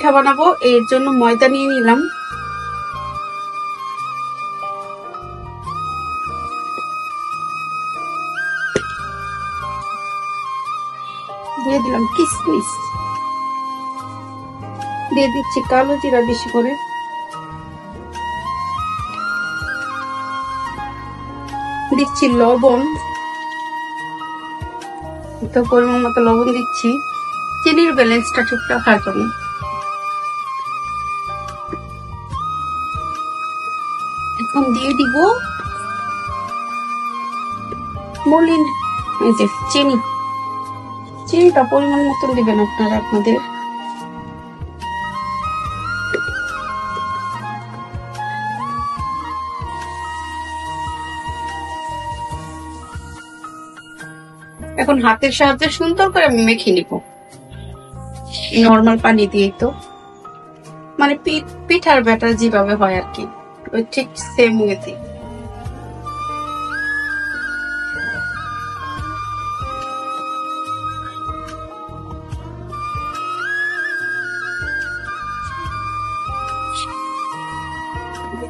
পিঠা বানাবো, এর জন্য ময়দা নিয়ে নিলাম। দিয়ে দিলাম কিশমিশ, দিয়ে দিচ্ছি কালো জিরা বেশি করে, দিচ্ছি লবণ, তো পরিমাণ মতো লবণ দিচ্ছি চিনির ব্যালেন্সটা ঠিক রাখার জন্য। এখন দিয়ে দিব মলিন এই যে চিনি, চিনিটা পরিমাণ মতন দিবেন আপনারা আপনাদের। এখন হাতের সাহায্যে সুন্দর করে আমি মেখে নিব নর্মাল পানি দিয়ে। তো মানে পিঠার ব্যাটার যেভাবে হয় আর কি, ওই ঠিক সেম ওয়েতে।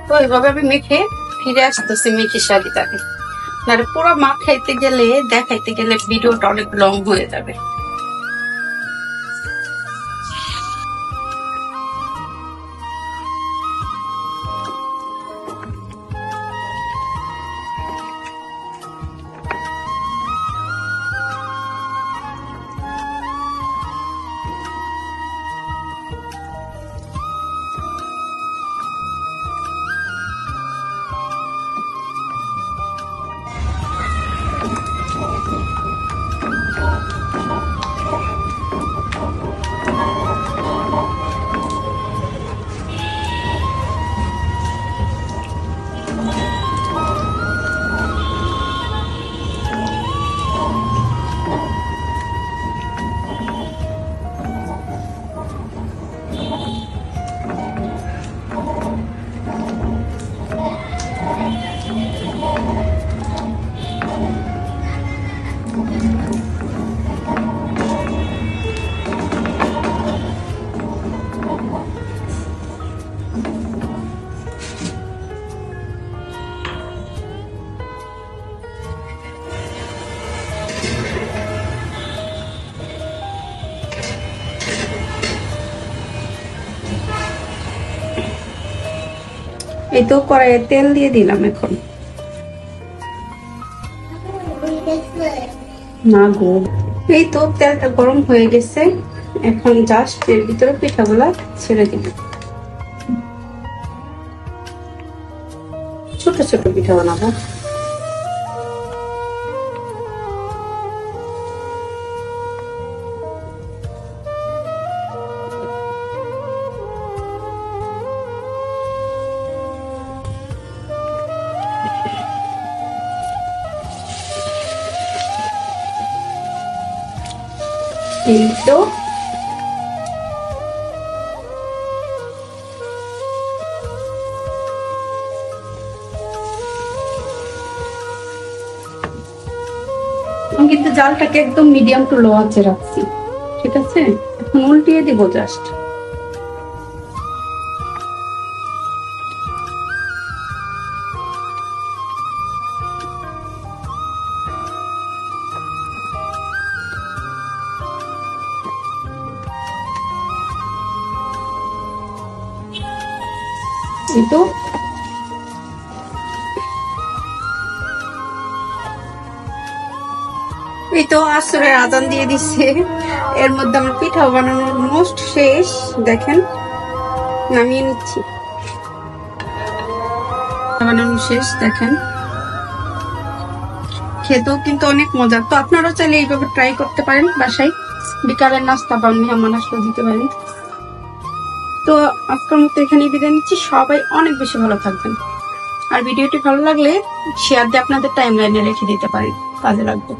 তো এইভাবে আমি মেখে ফিরে আসতেছি মেখে শাড়িটাকে, আর পুরো মাখাইতে গেলে দেখাইতে গেলে ভিডিওটা অনেক লং হয়ে যাবে। এই তো কড়াইয়ে তেল দিয়ে দিলাম। এখন না গো, এই তো তেলটা গরম হয়ে গেছে, এখন জাস্ট এর ভিতরে পিঠাগুলা ছেড়ে দিব। ছোট ছোট পিঠা বানাবো। এই তো আমি কিন্তু জালটাকে একদম মিডিয়াম টু লো আঁচে রাখছি, ঠিক আছে? এখন উল্টিয়ে দিব জাস্ট। এই তো এই তো আসরের আজান দিয়ে দিচ্ছে, এর মধ্যে আমার পিঠা বানানোর মোস্ট শেষ। দেখেন নামিয়ে নিচ্ছি, বানানো শেষ। দেখেন খেতেও কিন্তু অনেক মজা। তো আপনারাও চাইলে এইভাবে ট্রাই করতে পারেন বাসায়, বিকালের নাস্তা বা মেহমান আসলে দিতে পারেন। তো আজকের মতো এখানেই বিদায় নিচ্ছি। সবাই অনেক বেশি ভালো থাকবেন, আর ভিডিওটি ভালো লাগলে শেয়ার দিয়ে আপনাদের টাইমলাইনে রেখে দিতে পারেন, কাজে লাগবে।